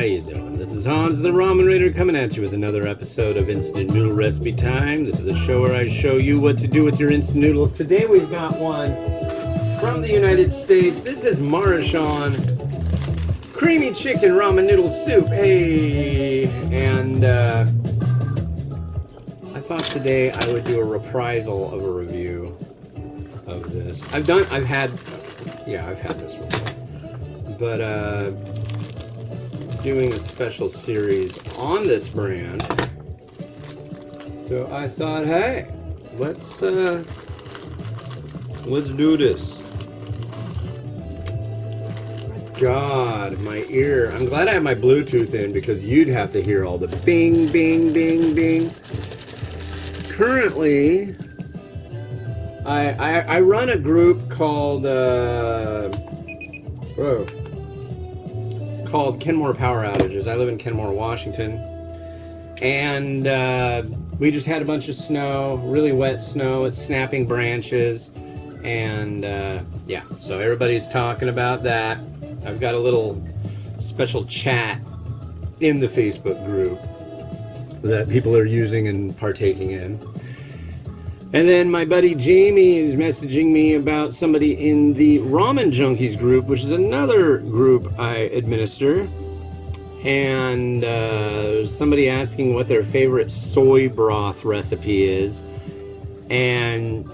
How you doing? This is Hans the Ramen Raider coming at you with another episode of Instant Noodle Recipe Time. This is the show where I show you what to do with your instant noodles. Today we've got one from the United States. This is Maruchan Creamy Chicken Ramen Noodle Soup. Hey! And I thought today I would do a reprisal of a review of this. I've had this before. But, doing a special series on this brand, so I thought, hey, let's do this. God, my ear. I'm glad I have my Bluetooth in because you'd have to hear all the bing, bing, bing, bing. Currently, I run a group called called Kenmore Power Outages. I live in Kenmore, Washington, and we just had a bunch of snow, really wet snow. It's snapping branches, and yeah, so everybody's talking about that. I've got a little special chat in the Facebook group that people are using and partaking in. And then my buddy Jamie is messaging me about somebody in the Ramen Junkies group, which is another group I administer. And somebody asking what their favorite soy broth recipe is. And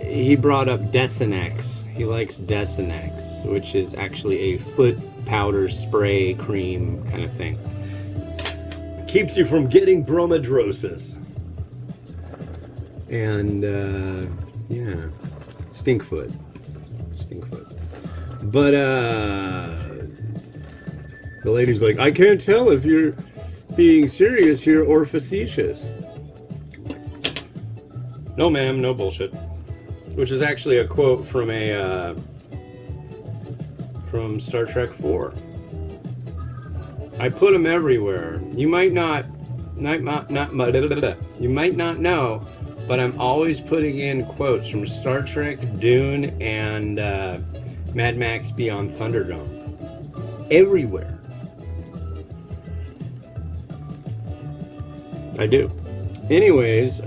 he brought up Desinex. He likes Desinex, which is actually a foot powder spray cream kind of thing. Keeps you from getting bromidrosis. And, yeah, Stinkfoot. But, the lady's like, I can't tell if you're being serious here or facetious. No, ma'am, no bullshit. Which is actually a quote from from Star Trek 4. I put them everywhere. You might not know, but I'm always putting in quotes from Star Trek, Dune, and Mad Max Beyond Thunderdome. Everywhere. I do. Anyways,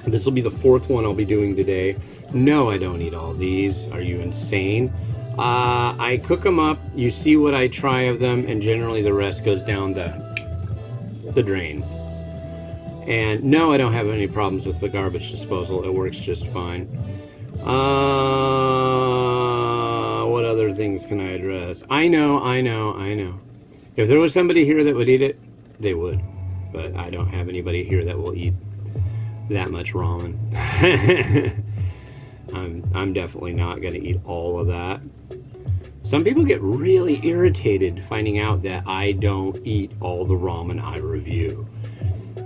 this will be the fourth one I'll be doing today. No, I don't eat all these. Are you insane? I cook them up. You see what I try of them, and generally the rest goes down the drain. And no, I don't have any problems with the garbage disposal. It works just fine. What other things can I address? I know. If there was somebody here that would eat it, they would. But I don't have anybody here that will eat that much ramen. I'm definitely not going to eat all of that. Some people get really irritated finding out that I don't eat all the ramen I review.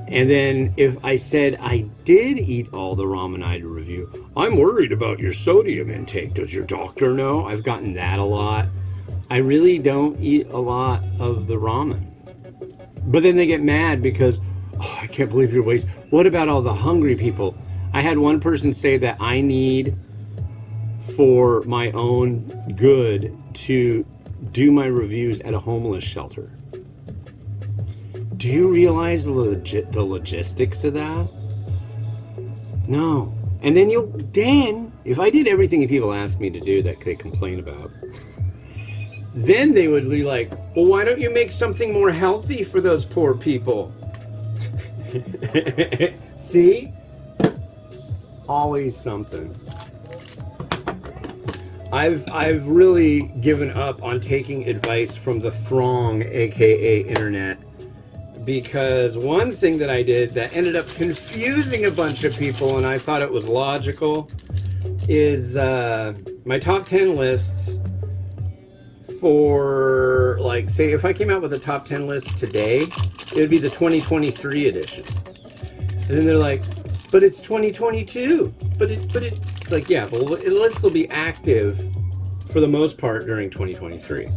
And then if I said I did eat all the ramen I review, I'm worried about your sodium intake. Does your doctor know? I've gotten that a lot. I really don't eat a lot of the ramen. But then they get mad because, oh, I can't believe you're wasting. What about all the hungry people? I had one person say that I need, for my own good, to do my reviews at a homeless shelter. Do you realize the logistics of that? No. And then if I did everything people asked me to do that they complain about, then they would be like, well, why don't you make something more healthy for those poor people? See? Always something. I've really given up on taking advice from the throng, aka internet, because one thing that I did that ended up confusing a bunch of people, and I thought it was logical, is my top 10 lists for, like, say, if I came out with a top 10 list today, it would be the 2023 edition. And then they're like, but it's 2022. But it's like, yeah, but the list will be active for the most part during 2023.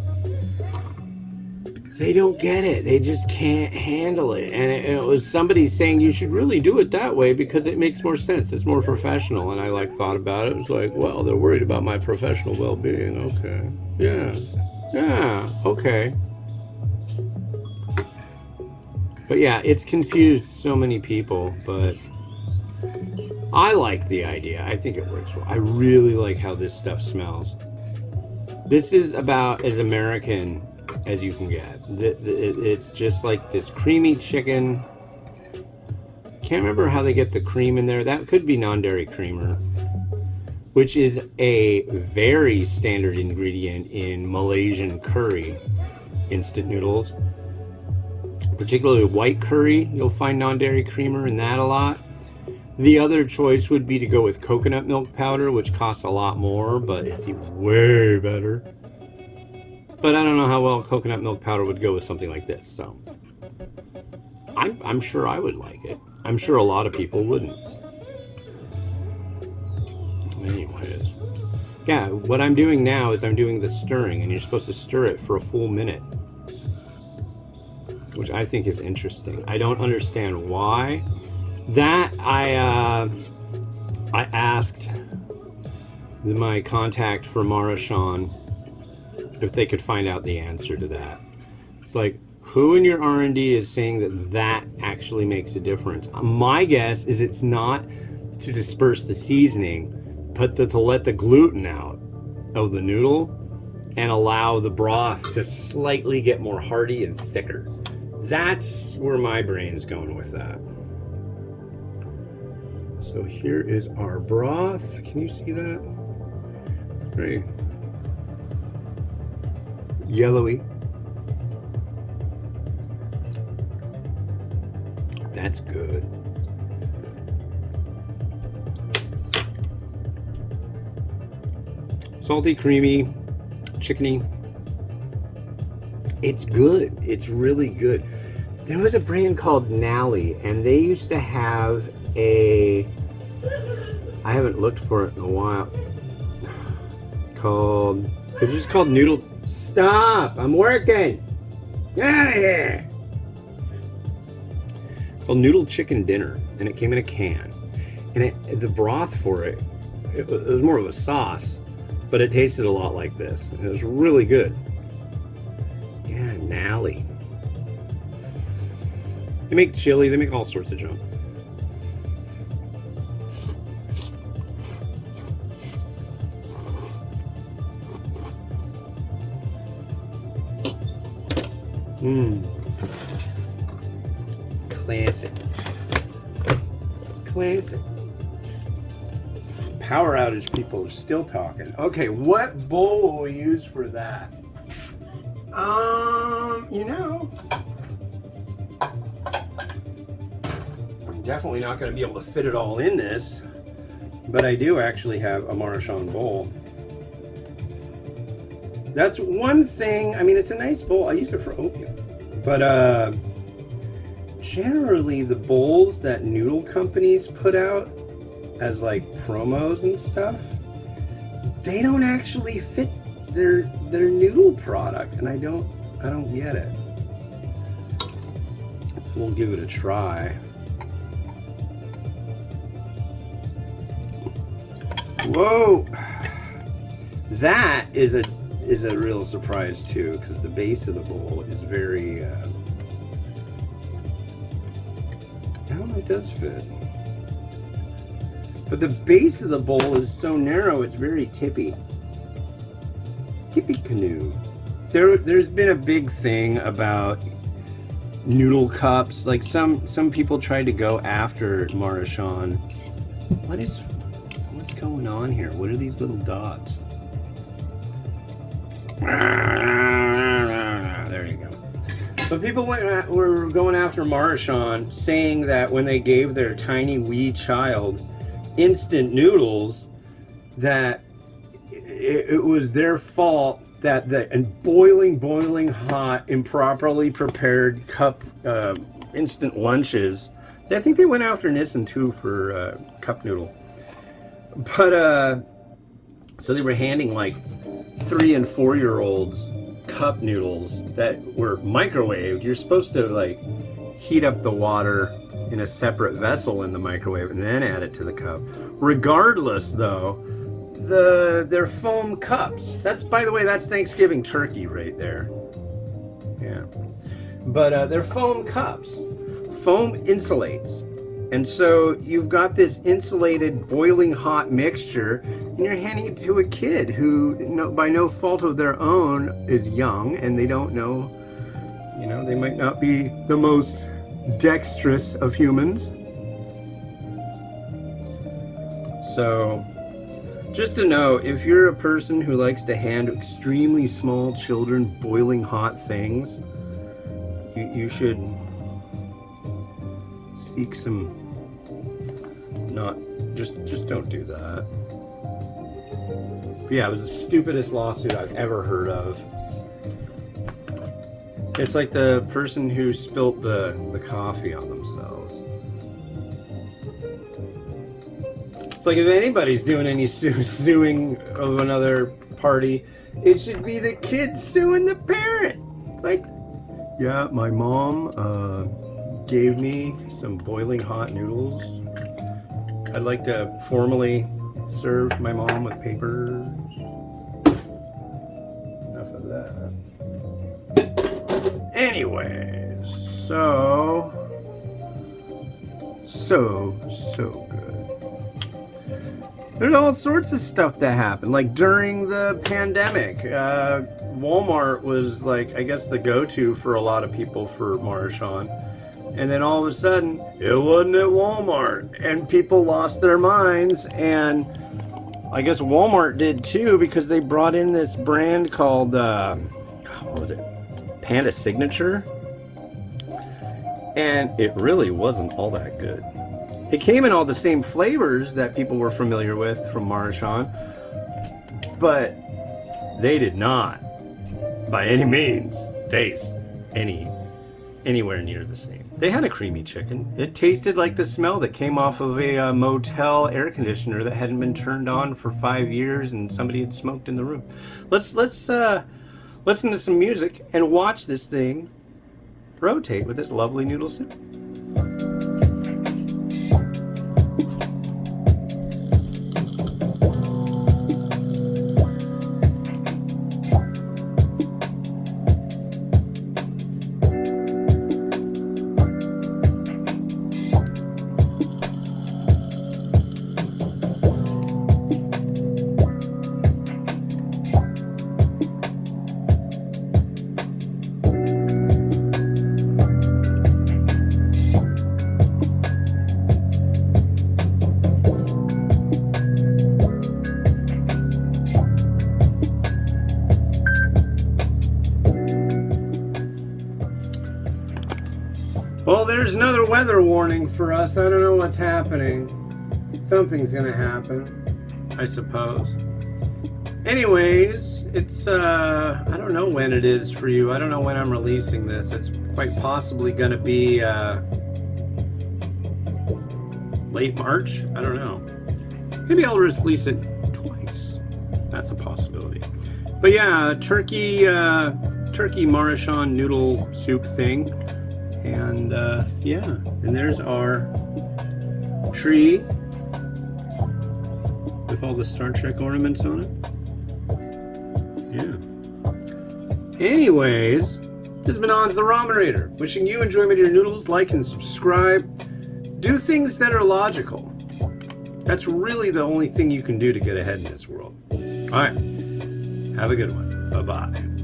They don't get it. They just can't handle it. And it was somebody saying you should really do it that way because it makes more sense. It's more professional. And I thought about it. It was like, well, they're worried about my professional well-being. Okay. Yeah. Okay. But yeah, it's confused so many people, but I like the idea. I think it works well. I really like how this stuff smells. This is about as American as you can get. It's just like this creamy chicken. Can't remember how they get the cream in there. That could be non-dairy creamer, which is a very standard ingredient in Malaysian curry, instant noodles. Particularly white curry, you'll find non-dairy creamer in that a lot. The other choice would be to go with coconut milk powder, which costs a lot more, but it's way better. But I don't know how well coconut milk powder would go with something like this, so I'm sure I would like it. I'm sure a lot of people wouldn't. Anyways, yeah, what I'm doing now is I'm doing the stirring, and you're supposed to stir it for a full minute, which I think is interesting. I don't understand why. That I asked my contact for Maruchan if they could find out the answer to that. It's like, who in your R&D is saying that that actually makes a difference? My guess is it's not to disperse the seasoning, but to let the gluten out of the noodle and allow the broth to slightly get more hearty and thicker. That's where my brain's going with that. So here is our broth. Can you see that? It's very yellowy. That's good. Salty, creamy, chickeny. It's good. It's really good. There was a brand called Nally, and they used to have I haven't looked for it in a while. It's just called Noodle. Stop! I'm working! Get out of here! It's called Noodle Chicken Dinner, and it came in a can. And the broth for it was more of a sauce, but it tasted a lot like this. It was really good. Yeah, Nally. They make chili, they make all sorts of junk. Classic. Classic. Power outage people are still talking. Okay, what bowl will we use for that? You know, I'm definitely not going to be able to fit it all in this, but I do actually have a Maruchan bowl. That's one thing. I mean, it's a nice bowl. I use it for oatmeal, but generally the bowls that noodle companies put out as like promos and stuff, they don't actually fit their noodle product, and I don't get it. We'll give it a try. Whoa, that is a real surprise too, because the base of the bowl is very oh, it does fit, but the base of the bowl is so narrow, it's very tippy canoe. There's been a big thing about noodle cups. Like some people tried to go after Maruchan. What's going on here? What are these little dots? There you go. So people were going after Maruchan, saying that when they gave their tiny wee child instant noodles, that it was their fault that the boiling hot, improperly prepared cup instant lunches. I think they went after Nissan too for cup noodle. But so they were handing like 3- and 4-year-olds cup noodles that were microwaved. You're supposed to like heat up the water in a separate vessel in the microwave and then add it to the cup. Regardless, though, they're foam cups. That's, by the way, that's Thanksgiving turkey right there. Yeah. But they're foam cups. Foam insulates. And so you've got this insulated, boiling hot mixture, and you're handing it to a kid who, by no fault of their own, is young, and they don't know, they might not be the most dexterous of humans. So, just to know, if you're a person who likes to hand extremely small children boiling hot things, you should seek some, just don't do that. But yeah, it was the stupidest lawsuit I've ever heard of. It's like the person who spilt the coffee on themselves. It's like if anybody's doing any suing of another party, it should be the kid suing the parent. Like, yeah, my mom gave me some boiling hot noodles. I'd like to formally serve my mom with papers. Enough of that. Anyways, so good. There's all sorts of stuff that happened. Like during the pandemic, Walmart was like, I guess, the go-to for a lot of people for Maruchan. And then all of a sudden, it wasn't at Walmart. And people lost their minds. And I guess Walmart did too, because they brought in this brand called, what was it? Panda Signature. And it really wasn't all that good. It came in all the same flavors that people were familiar with from Maruchan. But they did not, by any means, taste anywhere near the same. They had a creamy chicken. It tasted like the smell that came off of a motel air conditioner that hadn't been turned on for 5 years and somebody had smoked in the room. Let's listen to some music and watch this thing rotate with this lovely noodle soup. Well, there's another weather warning for us. I don't know what's happening. Something's gonna happen, I suppose. Anyways, it's, I don't know when it is for you. I don't know when I'm releasing this. It's quite possibly gonna be, late March? I don't know. Maybe I'll release it twice. That's a possibility. But yeah, turkey Maruchan noodle soup thing. And yeah, and there's our tree with all the Star Trek ornaments on it. Yeah. Anyways, this has been On's the Ramen. Wishing you enjoyment of your noodles. Like and subscribe. Do things that are logical. That's really the only thing you can do to get ahead in this world. All right. Have a good one. Bye-bye.